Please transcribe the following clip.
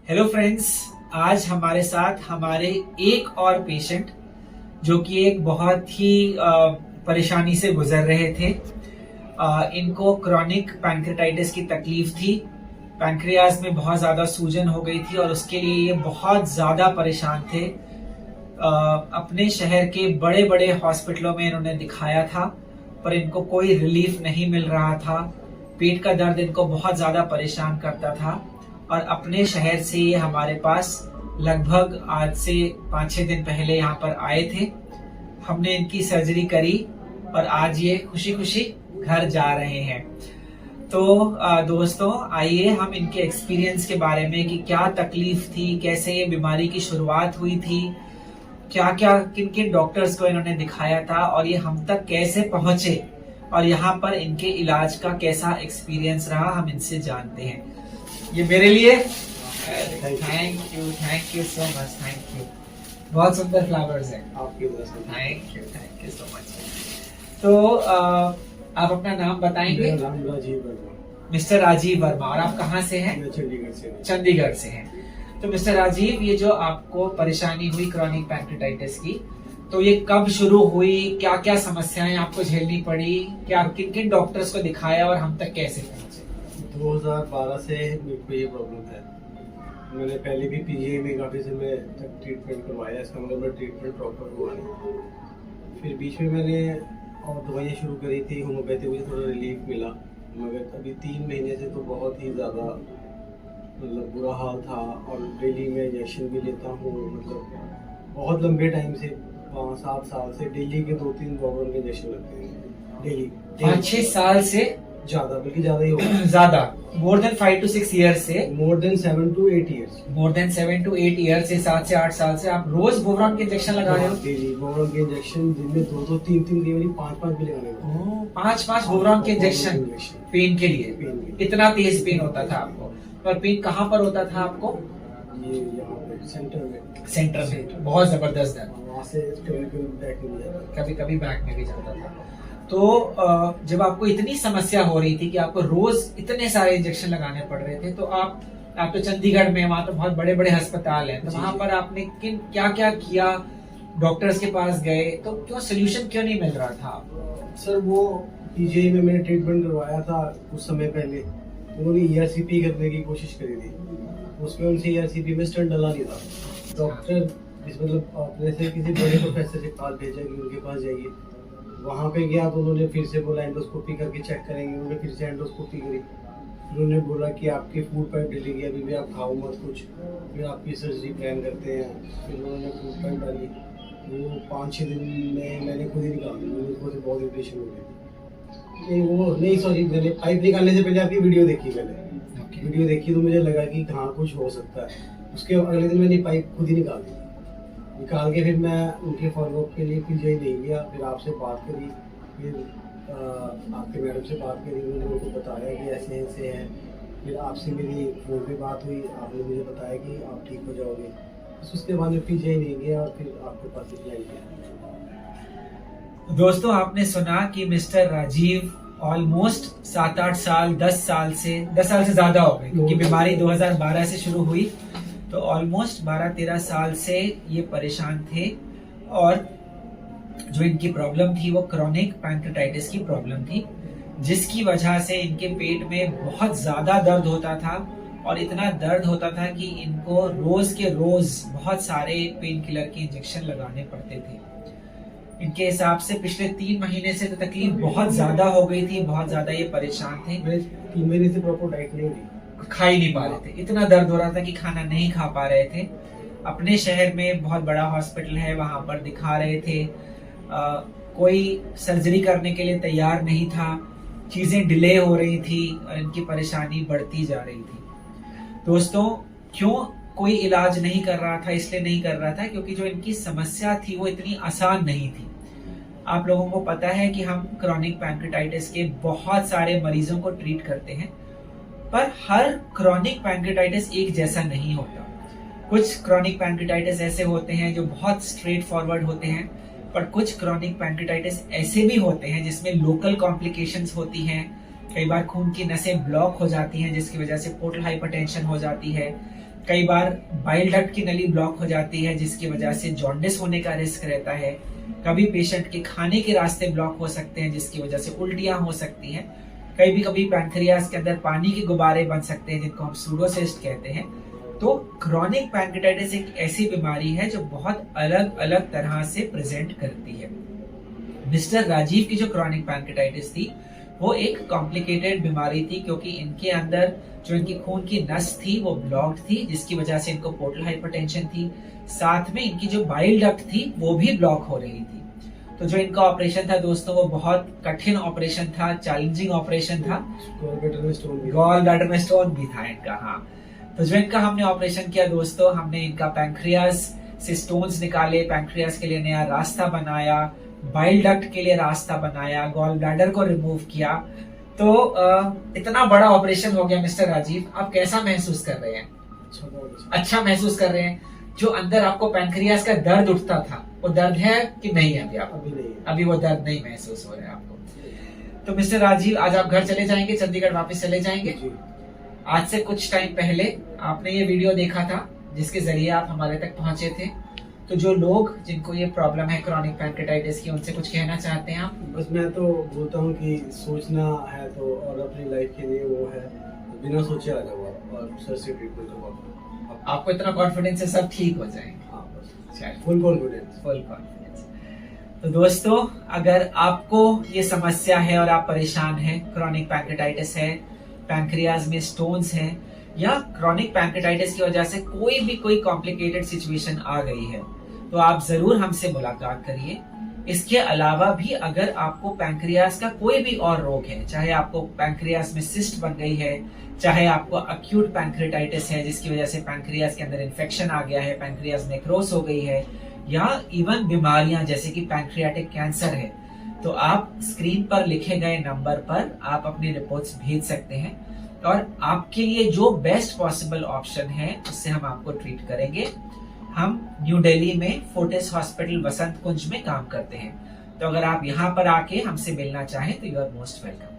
Hello friends, आज हमारे साथ हमारे एक और पेशेंट जो कि एक बहुत ही परेशानी से गुजर रहे थे। इनको क्रॉनिक पैंक्रेटाइटिस की तकलीफ थी। पैंक्रियाज में बहुत ज्यादा सूजन हो गई थी और उसके लिए ये बहुत ज्यादा परेशान थे। अपने शहर के बड़े बड़े हॉस्पिटलों में इन्होंने दिखाया था पर इनको कोई रिलीफ नहीं मिल रहा था। पेट का दर्द इनको बहुत ज्यादा परेशान करता था और अपने शहर से ये हमारे पास लगभग आज से 5-6 दिन पहले यहाँ पर आए थे। हमने इनकी सर्जरी करी और आज ये खुशी खुशी घर जा रहे हैं। तो दोस्तों, आइए हम इनके एक्सपीरियंस के बारे में कि क्या तकलीफ थी, कैसे ये बीमारी की शुरुआत हुई थी, क्या क्या किन किन डॉक्टर्स को इन्होंने दिखाया था और ये हम तक कैसे पहुंचे और यहाँ पर इनके इलाज का कैसा एक्सपीरियंस रहा, हम इनसे जानते हैं। ये मेरे लिए thank you so much, thank you. बहुत सुंदर फ्लावर्स हैं आपकी वजह से। Thank you so much. तो आप अपना नाम बताएंगे? नाम राजीव वर्मा। मिस्टर राजीव वर्मा। और आप कहाँ से हैं? मैं चंडीगढ़ से। चंडीगढ़ से हैं। तो मिस्टर राजीव, ये जो आपको परेशानी हुई क्रॉनिक पैंक्रेटाइटिस की, तो ये कब शुरू हुई, क्या क्या समस्याएं आपको झेलनी पड़ी, क्या किन किन डॉक्टर्स को दिखाया और हम तक कैसे पहुंचे? 2012 से मेरे को ये प्रॉब्लम है। मैंने पहले भी पीजीआई में काफ़ी समय तक ट्रीटमेंट करवाया, इसका मतलब मैं ट्रीटमेंट प्रॉपर हुआ नहीं। फिर बीच में मैंने और दवाइयाँ शुरू करी थी होम्योपैथी, मुझे थोड़ा रिलीफ मिला, मगर अभी 3 महीने से तो बहुत ही ज़्यादा मतलब बुरा हाल था। और डेली मैं इंजेक्शन भी लेता हूँ, मतलब बहुत लंबे टाइम से 5-7 साल से डेली के 2-3 प्रॉब्लम के इंजेक्शन लगते हैं डेली। 5-6 साल से ज्यादा, बल्कि ज्यादा ही होगा। ज्यादा, मोर देन 5 to 6 ईयर से, more than 7 to 8 years, more than 7 to 8 year से, 7 से 8 साल से आप रोज बोवरॉन के इंजेक्शन लगा रहे हो? डेली बोवरॉन के इंजेक्शन दिन में 2-2, 3-3, कई बार 5-5 भी लगाने को। 5-5 बोवरॉन के इंजेक्शन पेन के लिए? इतना तेज पेन होता था आपको? और पेन कहाँ पर होता था आपको? ये यहाँ पे सेंटर में। सेंटर में बहुत जबरदस्त दर्द, वहाँ से कभी कभी बैक में भी जाता था। तो जब आपको इतनी समस्या हो रही थी कि आपको रोज इतने सारे इंजेक्शन लगाने पड़ रहे थे, तो आप तो चंडीगढ़ में, वहाँ तो बहुत बड़े बड़े अस्पताल हैं, तो वहाँ पर आपने क्या क्या किया? डॉक्टर्स के पास गए तो क्यों सोल्यूशन क्यों नहीं मिल रहा था? सर, वो पीजीआई में मैंने ट्रीटमेंट करवाया था कुछ समय पहले। उन्होंने ईआरसीपी करने की कोशिश करी थी, उसमें उनसे ईआरसीपी में स्टंट डला नहीं था। डॉक्टर मतलब अपने से किसी बड़े प्रोफेसर के पास भेजा कि उनके पास जाइए। वहाँ पे गया तो उन्होंने फिर से बोला एंडोस्कोपी करके चेक करेंगे। उन्होंने फिर से एंडोस्कोपी करी। उन्होंने बोला कि आपकी फूड पाइप डलेगी, अभी भी आप खाओ मत कुछ, फिर आपकी सर्जरी प्लान करते हैं। फिर उन्होंने फूड पाइप डाली, वो 5-6 दिन में मैंने खुद ही निकाल दी। मुझे बहुत इरिटेशन हो गई। नहीं वो नहीं, सॉरी, मैंने पाइप निकालने से पहले आपकी वीडियो देखी। वीडियो देखी तो मुझे लगा कि हाँ कुछ हो सकता है। उसके अगले दिन मैंने पाइप खुद ही निकाल दी। निकाल के फिर मैं उनके फॉलोअप के लिए पीजीआई नहीं गया। फिर आपसे बात करी, फिर आपके मैडम से बात करी, उन्होंने मेरे को बताया कि ऐसे ऐसे हैं। फिर आपसे मेरी फ़ोन पे बात हुई, आपने मुझे बताया कि आप ठीक हो जाओगे। बस उसके बाद मैं पीजीआई नहीं गया और फिर आपके पास अप्लाई किया। दोस्तों, आपने सुना कि मिस्टर राजीव ऑलमोस्ट 7-8 साल, 10 साल से ज्यादा हो गए, क्योंकि बीमारी 2012 से शुरू हुई, तो ऑलमोस्ट 12-13 साल से ये परेशान थे। और जो इनकी प्रॉब्लम थी वो क्रॉनिक पैंक्रेटाइटिस की प्रॉब्लम थी, जिसकी वजह से इनके पेट में बहुत ज्यादा दर्द होता था। और इतना दर्द होता था कि इनको रोज के रोज बहुत सारे पेन किलर के इंजेक्शन लगाने पड़ते थे। इनके हिसाब से पिछले 3 महीने से तो तकलीफ बहुत ज्यादा हो गई थी, बहुत ज्यादा ये परेशान थे। 3 महीने से प्रॉपर डाइट नहीं हुई, खा ही नहीं पा रहे थे, इतना दर्द हो रहा था कि खाना नहीं खा पा रहे थे। अपने शहर में बहुत बड़ा हॉस्पिटल है, वहां पर दिखा रहे थे। कोई सर्जरी करने के लिए तैयार नहीं था, चीजें डिले हो रही थी और इनकी परेशानी बढ़ती जा रही थी। दोस्तों, क्यों कोई इलाज नहीं कर रहा था? इसलिए नहीं कर रहा था क्योंकि जो इनकी समस्या थी वो इतनी आसान नहीं थी। आप लोगों को पता है कि हम क्रॉनिक पैंक्रेटाइटिस के बहुत सारे मरीजों को ट्रीट करते हैं, पर हर क्रॉनिक पैंक्रेटाइटिस एक जैसा नहीं होता। कुछ क्रॉनिक पैंक्रेटाइटिस ऐसे होते हैं जो बहुत स्ट्रेट फॉरवर्ड होते हैं, पर कुछ क्रॉनिक पैंक्रेटाइटिस ऐसे भी होते हैं जिसमें लोकल कॉम्प्लिकेशंस होती हैं। कई बार खून की नसें ब्लॉक हो जाती हैं जिसकी वजह से पोर्टल हाइपरटेंशन हो जाती है। कई बार बाइल डक्ट की नली ब्लॉक हो जाती है जिसकी वजह से जॉन्डिस होने का रिस्क रहता है। कभी पेशेंट के खाने के रास्ते ब्लॉक हो सकते हैं जिसकी वजह से उल्टियां हो सकती हैं। कभी कभी पैंक्रियास के अंदर पानी के गुब्बारे बन सकते हैं जिनको हम सूडोसिस्ट कहते हैं। तो क्रॉनिक पैंक्रेटाइटिस एक ऐसी बीमारी है जो बहुत अलग अलग तरह से प्रेजेंट करती है। मिस्टर राजीव की जो क्रॉनिक पैंक्रेटाइटिस थी वो एक कॉम्प्लिकेटेड बीमारी थी, क्योंकि इनके अंदर जो इनकी खून की नस थी वो ब्लॉक्ड थी जिसकी वजह से इनको पोर्टल हाइपरटेंशन थी। साथ में इनकी जो बाइल डक्ट थी वो भी ब्लॉक हो रही थी। तो जो इनका ऑपरेशन था दोस्तों वो बहुत कठिन ऑपरेशन था, चैलेंजिंग ऑपरेशन था। गॉल ब्लैडर में स्टोन भी था इनका। हाँ, तो जो इनका हमने ऑपरेशन किया दोस्तों, हमने इनका पैंक्रियास से स्टोन्स निकाले, पैंक्रियास के लिए नया रास्ता बनाया, बाइल डक्ट के लिए रास्ता बनाया, गॉल ब्लैडर को रिमूव किया। तो इतना बड़ा ऑपरेशन हो गया मिस्टर राजीव, आप कैसा महसूस कर रहे हैं? अच्छा महसूस कर रहे हैं? जो अंदर आपको पैंक्रियास का दर्द उठता था वो दर्द है कि नहीं है? अभी वो दर्द नहीं महसूस हो रहा है आपको। तो मिस्टर राजीव आज आप घर चले जाएंगे, चंडीगढ़ वापस चले जाएंगे। आज से कुछ टाइम पहले आपने ये वीडियो देखा था जिसके जरिए आप हमारे तक पहुंचे थे। तो जो लोग जिनको ये प्रॉब्लम है क्रॉनिक पैंक्रेटाइटिस की, उनसे कुछ कहना चाहते हैं आप? बस मैं तो बोलता हूँ कि सोचना है तो और अपनी लाइफ के लिए वो है, बिना सोचे आ जाओ और सर से ट्रीटमेंट करवाओ। आपको इतना कॉन्फिडेंस है सब ठीक हो जाएंगे? हाँ, बस फुल कॉन्फिडेंस। तो दोस्तों, अगर आपको ये समस्या है और आप परेशान हैं, क्रॉनिक पैंक्रेटाइटिस है, पैंक्रियाज में स्टोन्स हैं, या क्रॉनिक पैंक्रेटाइटिस की वजह से कोई कॉम्प्लिकेटेड सिचुएशन आ गई है, तो आप जरूर हमसे मुलाकात करिए। इसके अलावा भी अगर आपको पैंक्रियास का कोई भी और रोग है, चाहे आपको पैंक्रियास में सिस्ट बन गई है, चाहे आपको अक्यूट पैंक्रेटाइटिस है जिसकी वजह से पैंक्रियास के अंदर इन्फेक्शन आ गया है, पैंक्रियास नेक्रोस हो गई है, या इवन बीमारियां जैसे कि पैंक्रियाटिक कैंसर है, तो आप स्क्रीन पर लिखे गए नंबर पर आप अपनी रिपोर्ट्स भेज सकते हैं और आपके लिए जो बेस्ट पॉसिबल ऑप्शन है उससे हम आपको ट्रीट करेंगे। हम न्यू दिल्ली में फोर्टिस हॉस्पिटल वसंत कुंज में काम करते हैं। तो अगर आप यहाँ पर आके हमसे मिलना चाहें तो यू आर मोस्ट वेलकम।